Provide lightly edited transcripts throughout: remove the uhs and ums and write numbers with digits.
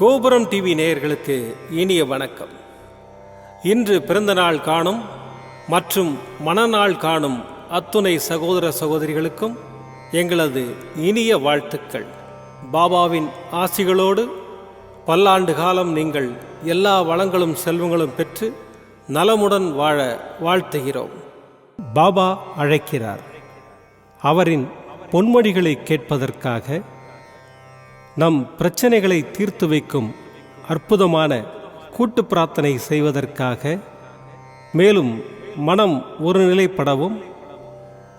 கோபுரம் டிவி நேயர்களுக்கு இனிய வணக்கம். இன்று பிறந்தநாள் காணும் மற்றும் மணநாள் காணும் அத்துணை சகோதர சகோதரிகளுக்கும் எங்களது இனிய வாழ்த்துக்கள். பாபாவின் ஆசிகளோடு பல்லாண்டு காலம் நீங்கள் எல்லா வளங்களும் செல்வங்களும் பெற்று நலமுடன் வாழ வாழ்த்துகிறோம். பாபா அழைக்கிறார். அவரின் பொன்மொழிகளை கேட்பதற்காக, நம் பிரச்சனைகளை தீர்த்து வைக்கும் அற்புதமான கூட்டு பிரார்த்தனை செய்வதற்காக, மேலும் மனம் ஒருநிலைப்படவும்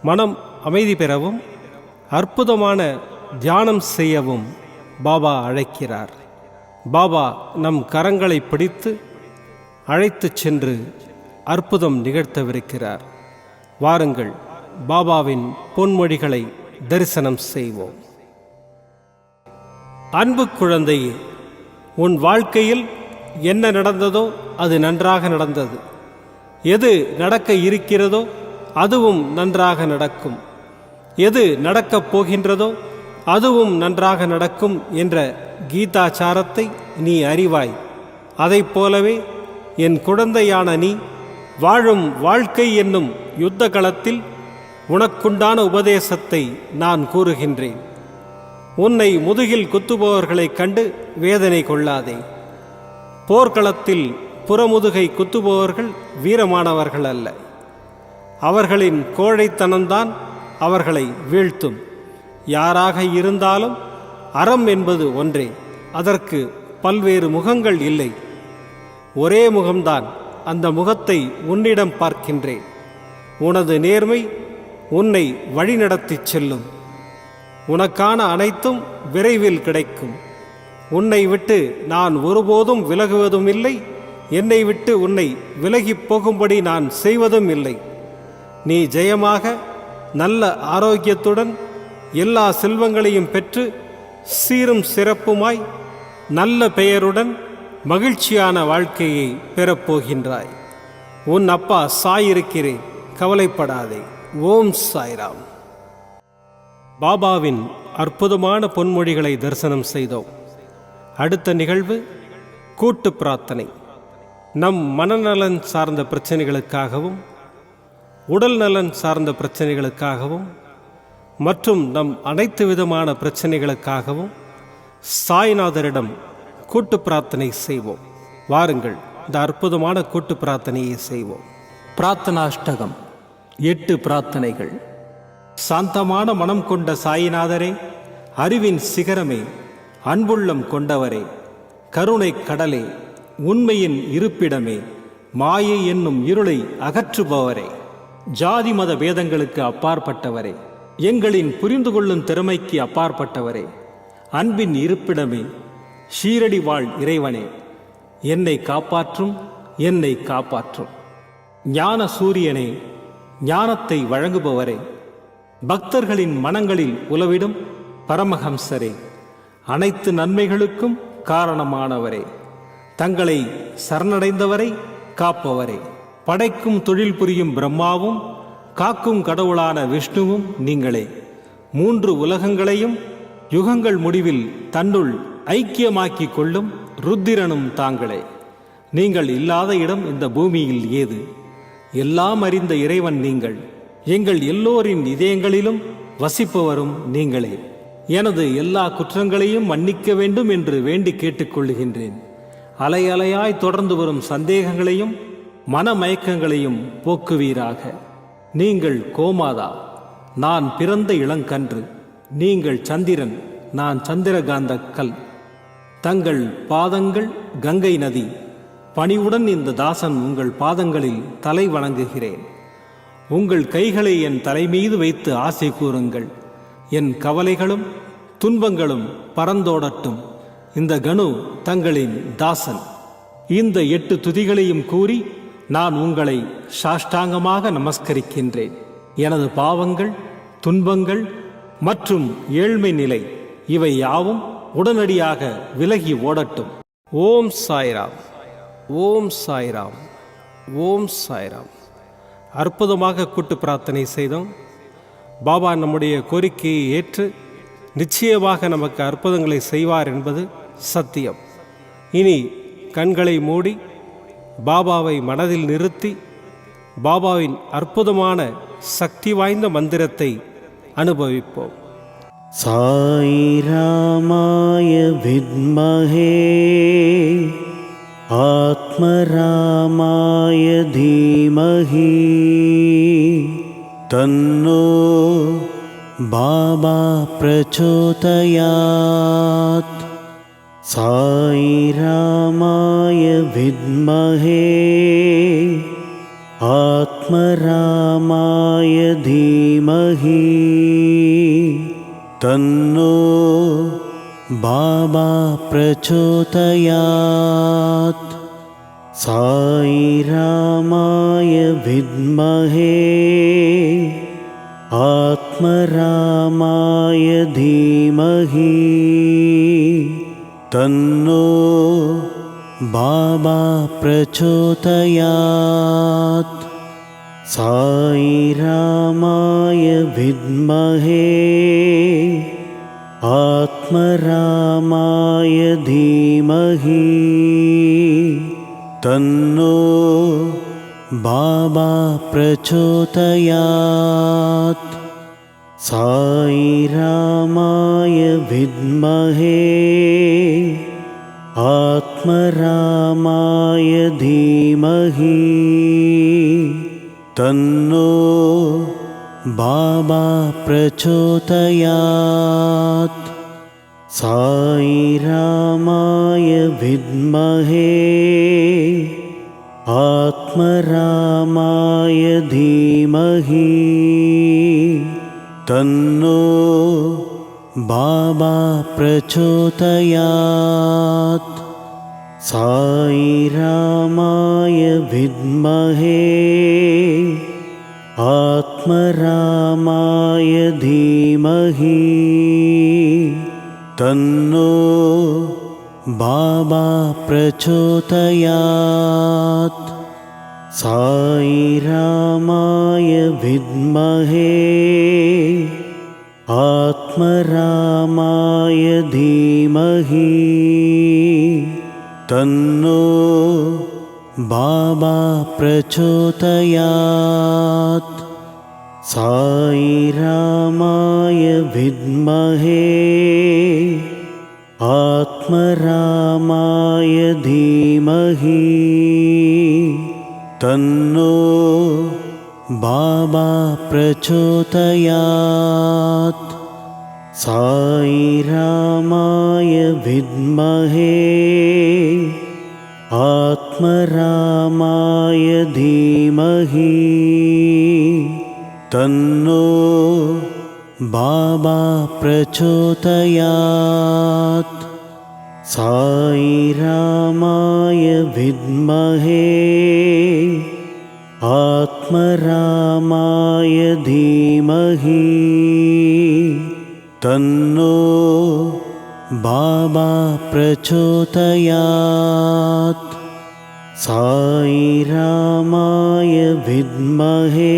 மனம் அமைதி பெறவும் அற்புதமான தியானம் செய்யவும் பாபா அழைக்கிறார். பாபா நம் கரங்களை பிடித்து அழைத்துச் சென்று அற்புதம் நிகழ்த்தவிருக்கிறார். வாருங்கள், பாபாவின் பொன்மொழிகளை தரிசனம் செய்வோம். அன்பு குழந்தையே, உன் வாழ்க்கையில் என்ன நடந்ததோ அது நன்றாக நடந்தது. எது நடக்க இருக்கிறதோ அதுவும் நன்றாக நடக்கும். எது நடக்கப் போகின்றதோ அதுவும் நன்றாக நடக்கும் என்ற கீதாச்சாரத்தை நீ அறிவாய். அதைப் போலவே என் குழந்தையான நீ வாழும் வாழ்க்கை என்னும் யுத்த களத்தில் உனக்குண்டான உபதேசத்தை நான் கூறுகின்றேன். உன்னை முதுகில் குத்துபவர்களைக் கண்டு வேதனை கொள்ளாதே. போர்க்களத்தில் புறமுதுகை குத்துபவர்கள் வீரமானவர்கள் அல்ல. அவர்களின் கோழைத்தனம்தான் அவர்களை வீழ்த்தும். யாராக இருந்தாலும் அறம் என்பது ஒன்றே. அதற்கு பல்வேறு முகங்கள் இல்லை. ஒரே முகம்தான். அந்த முகத்தை உன்னிடம் பார்க்கின்றேன். உனது நேர்மை உன்னை வழிநடத்திச் செல்லும். உனக்கான அனைத்தும் விரைவில் கிடைக்கும். உன்னை விட்டு நான் ஒருபோதும் விலகுவதும் இல்லை. என்னை விட்டு உன்னை விலகிப் போகும்படி நான் செய்வதும் இல்லை. நீ ஜெயமாக நல்ல ஆரோக்கியத்துடன் எல்லா செல்வங்களையும் பெற்று சீரும் சிறப்புமாய் நல்ல பெயருடன் மகிழ்ச்சியான வாழ்க்கையை பெறப்போகின்றாய். உன் அப்பா சாயிருக்கிறேன், கவலைப்படாதே. ஓம் சாய்ராம். பாபாவின் அற்புதமான பொன்மொழிகளை தரிசனம் செய்தோம். அடுத்த நிகழ்வு கூட்டு பிரார்த்தனை. நம் மனநலன் சார்ந்த பிரச்சனைகளுக்காகவும் உடல் நலன் சார்ந்த பிரச்சனைகளுக்காகவும் மற்றும் நம் அனைத்து விதமான பிரச்சனைகளுக்காகவும் சாய்நாதரிடம் கூட்டு பிரார்த்தனை செய்வோம். வாருங்கள், இந்த அற்புதமான கூட்டு பிரார்த்தனையை செய்வோம். பிரார்த்தனாஷ்டகம். 8 பிரார்த்தனைகள். சாந்தமான மனம் கொண்ட சாயிநாதரே, அறிவின் சிகரமே, அன்புள்ளம் கொண்டவரே, கருணை கடலே, உண்மையின் இருப்பிடமே, மாயை என்னும் இருளை அகற்றுபவரே, ஜாதி மத பேதங்களுக்கு அப்பாற்பட்டவரே, எங்களின் புரிந்து கொள்ளும் திறமைக்கு அப்பாற்பட்டவரே, அன்பின் இருப்பிடமே, ஷீரடி வாழ் இறைவனே, என்னை காப்பாற்றும், என்னை காப்பாற்றும். ஞான சூரியனே, ஞானத்தை வழங்குபவரே, பக்தர்களின் மனங்களில் உலவிடும் பரமஹம்சரே, அனைத்து நன்மைகளுக்கும் காரணமானவரே, தங்களை சரணடைந்தவரை காப்பவரே, படைக்கும் தொழில் புரியும் பிரம்மாவும் காக்கும் கடவுளான விஷ்ணுவும் நீங்களே. 3 உலகங்களையும் யுகங்கள் முடிவில் தன்னுள் ஐக்கியமாக்கிக் கொள்ளும் ருத்திரனும் தாங்களே. நீங்கள் இல்லாத இடம் இந்த பூமியில் ஏது? எல்லாம் அறிந்த இறைவன் நீங்கள். எங்கள் எல்லோரின் இதயங்களிலும் வசிப்பவரும் நீங்களே. எனது எல்லா குற்றங்களையும் மன்னிக்க வேண்டும் என்று வேண்டி கேட்டுக்கொள்ளுகின்றேன். அலை அலையாய் தொடர்ந்து வரும் சந்தேகங்களையும் மனமயக்கங்களையும் போக்குவீராக. நீங்கள் கோமாதா, நான் பிறந்த இளங்கன்று. நீங்கள் சந்திரன், நான் சந்திரகாந்த கல். தங்கள் பாதங்கள் கங்கை நதி. பணிவுடன் இந்த தாசன் உங்கள் பாதங்களில் தலை வணங்குகிறேன். உங்கள் கைகளை என் தலைமீது வைத்து ஆசை கூறுங்கள். என் கவலைகளும் துன்பங்களும் பறந்தோடட்டும். இந்த கணு தங்களின் தாசன். இந்த 8 துதிகளையும் கூறி நான் உங்களை சாஷ்டாங்கமாக நமஸ்கரிக்கின்றேன். எனது பாவங்கள், துன்பங்கள் மற்றும் ஏழ்மை நிலை இவை யாவும் உடனடியாக விலகி ஓடட்டும். ஓம் சாய்ராம், ஓம் சாய்ராம், ஓம் சாய்ராம். அற்புதமாக கூட்டு பிரார்த்தனை செய்தோம். பாபா நம்முடைய கோரிக்கையை ஏற்று நிச்சயமாக நமக்கு அற்புதங்களை செய்வார் என்பது சத்தியம். இனி கண்களை மூடி பாபாவை மனதில் நிறுத்தி பாபாவின் அற்புதமான சக்தி வாய்ந்த மந்திரத்தை அனுபவிப்போம். சாயி ராமாய வித்மஹே ஆத்மராமாய தீமஹி தன்னோ பாபா பிரச்சோதயாத். சாயி ராமாய வித்மஹே ஆத்மராமாய தீமஹி தன்னோ பாபா பிரச்சோதயாத். சாயி ராமாய வித்மஹே ஆத்மராமாய தீமஹி தன்னோ பாபா பிரச்சோதயாத். சாயி ராமாய வித்மஹே ஆத்மராமாய தீமஹி தன்னோ பாபா பிரச்சோதயாத். சாயி ராமாய வித்மஹே ஆத்மராமாய தீமஹி தன்னோ பாபா பிரச்சோதயாத். சாயி ராமாய வித்மஹே ஆத்மராமாய தீமஹி தன்னோ பாபா பிரச்சோதயாத். சாயி ராமாய வித்மஹே ஆத்மராமாய தீமஹி தன்னோ பாபா பிரச்சோதயாத். சாயி ராமாய வித்மஹே ஆத்மராமாய தீமஹி தன்னோ பாபா பிரச்சோதயாத். சாயி ராமாய வித்மஹே ஆத்மராமாய தீமஹி தன்னோ பாபா பிரச்சோதயாத். சாயி ராமாய வித்மஹே ஆத்மராமாய தீமஹி தன்னோ பாபா பிரச்சோதயாத். சாயி ராமாய வித்மஹே ஆத்மராமாய தீமஹி தன்னோ பாபா பிரச்சோதயாத். சாயி ராமாய வித்மஹே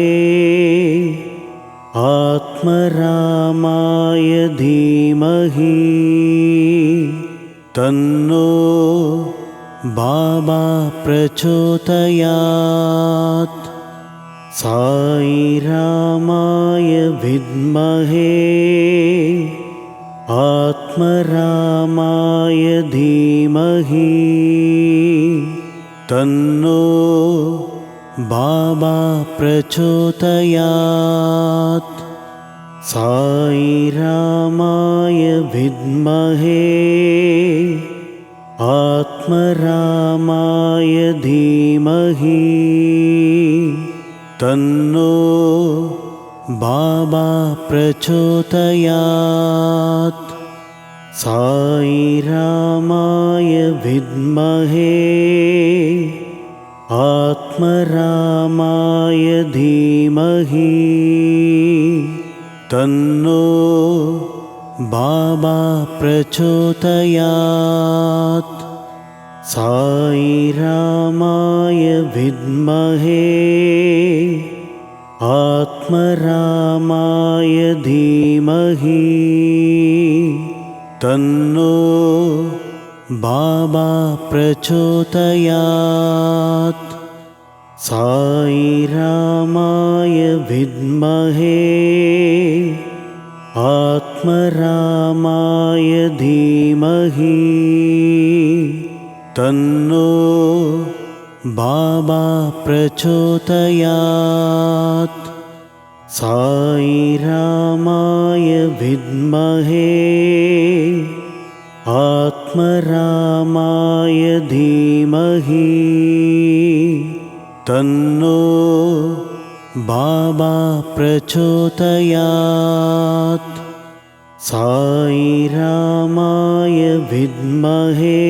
ஆத்மராமாய தீமஹி தன்னோ பாபா பிரச்சோதயாத். சாயி ராமாய வித்மஹே ஆத்மராமாய தீமஹி தன்னோ பாபா பிரச்சோதயாத். சாயி ராமாய வித்மஹே ஆத்மராமாய தீமஹி தன்னோ பாபா பிரச்சோதயாத். சாயி ராமாய வித்மஹே ஆத்மராமாய தீமஹி தன்னோ பாபா பிரச்சோதயாத். சாயி ராமாய வித்மஹே ஆத்மராமாய தீமஹி தன்னோ बाबा प्रचोदयात्। साई रामाय विद्महे आत्मरामाय धीमहि तन्नो बाबा प्रचोदयात्। साई रामाय विद्महे आत्मरामाय धीमहि तन्नो बाबा प्रचोदयात्। साई रामाय विद्महे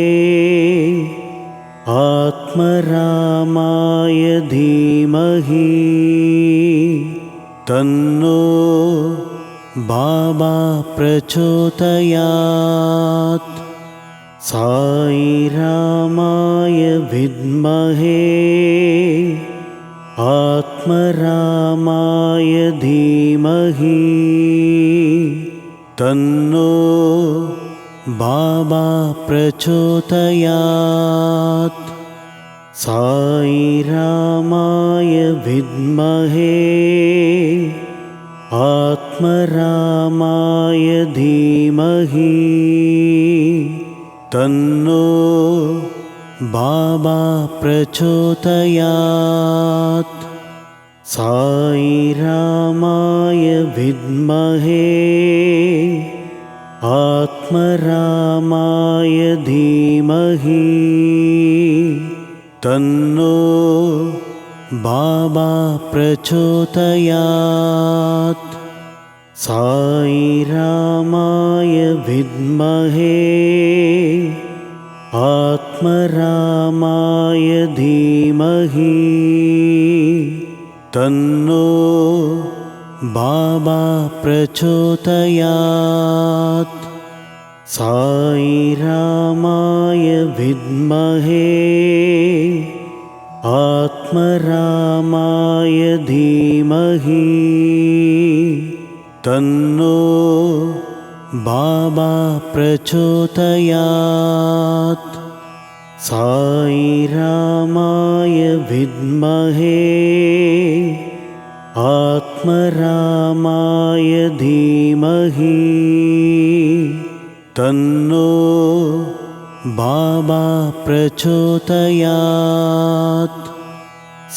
आत्मरामाय धीमहि तन्नो बाबा प्रचोदयात्। साई रामाय विद्महे आत्मरामाय धीमहि तन्नो बाबा प्रचोदयात्। साई रामाय विद्महे आत्मरामाय धीमहि तन्नो बाबा प्रचोदयात्। साई रामाय विद्महे आत्मरामाय धीमहि तन्नो बाबा प्रचोदयात्। साई रामाय विद्महे आत्मरामाय धीमहि तन्नो बाबा प्रचोदयात्। साई रामाय विद्महे आत्मरामाय धीमहि तन्नो बाबा प्रचोदयात्। साई रामाय विद्महे आत्मरामाय धीमहि तन्नो बाबा प्रचोदयात्।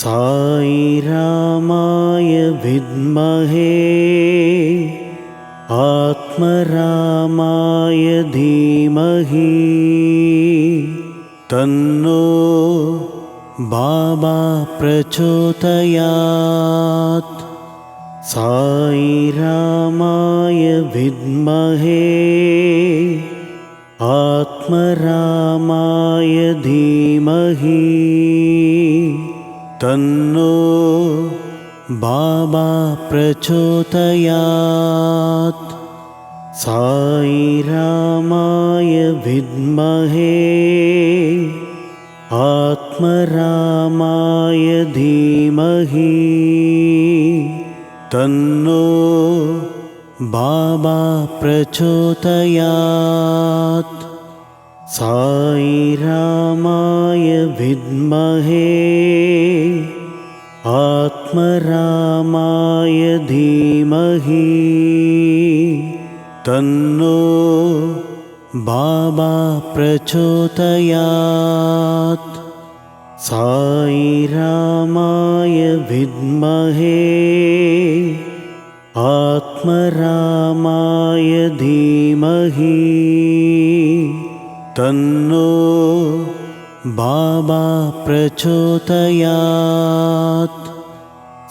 साई रामाय विद्महे आत्मरामाय धीमहि तन्नो बाबा प्रचोदयात्। साई रामाय विद्महे आत्मरामाय धीमहि तन्नो बाबा प्रचोदयात्। साई रामाय विद्महे आत्मरामाय धीमहि तन्नो बाबा प्रचोदयात्। साई रामाय विद्महे आत्मरामाय धीमहि तन्नो बाबा प्रचोदयात्। साई रामाय विद्महे आत्मरामाय धीमहि तन्नो बाबा प्रचोदयात्।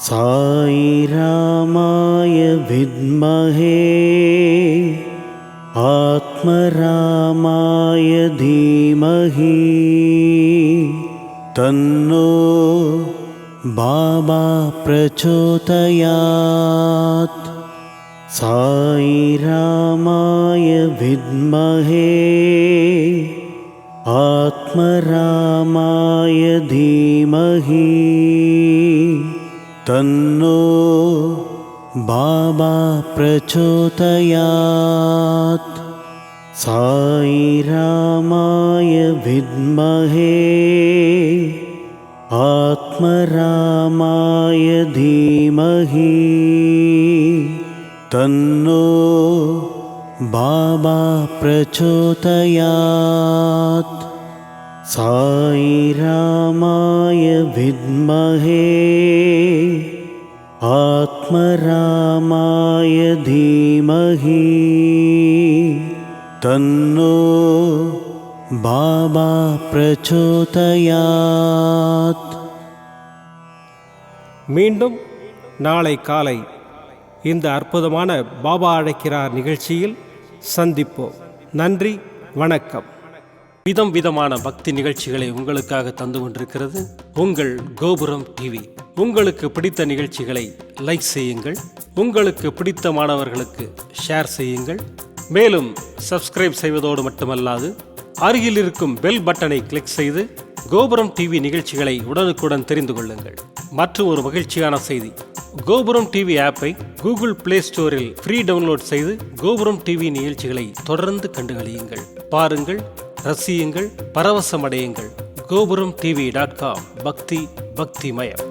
साई रामाय विद्महे आत्मरामाय धीमहि तन्नो बाबा प्रचोदयात्। साई रामाय विद्महे आत्मरामाय धीमहि तन्नो बाबा प्रचोदयात्। साई रामाय विद्महे आत्मरामाय धीमहि तन्नो बाबा प्रचोदयात् साई रामाय विद्महे आत्मरामाय धीमहि तन्नो बाबा प्रचोदयात्. மீண்டும் நாளை காலை இந்த அற்புதமான பாபா அழைக்கிறார் நிகழ்ச்சியில் சந்திப்போம். நன்றி, வணக்கம். விதம் விதமான பக்தி நிகழ்ச்சிகளை உங்களுக்காக தந்து கொண்டிருக்கிறது உங்கள் கோபுரம் டிவி. உங்களுக்கு பிடித்த நிகழ்ச்சிகளை லைக் செய்யுங்கள், உங்களுக்கு பிடித்த மாணவர்களுக்கு ஷேர் செய்யுங்கள். மேலும் சப்ஸ்கிரைப் செய்வதோடு மட்டுமல்லாது அருகில் இருக்கும் பெல் பட்டனை கிளிக் செய்து கோபுரம் டிவி நிகழ்ச்சிகளை உடனுக்குடன் தெரிந்து கொள்ளுங்கள். மற்றும் ஒரு மகிழ்ச்சியான செய்தி, கோபுரம் டிவி ஆப்பை கூகுள் பிளே ஸ்டோரில் ஃப்ரீ டவுன்லோட் செய்து கோபுரம் டிவி நிகழ்ச்சிகளை தொடர்ந்து கண்டுகளியுங்கள், பாருங்கள், ரசியுங்கள், பரவசமடையுங்கள். gopuramtv.com. பக்தி பக்திமயம்.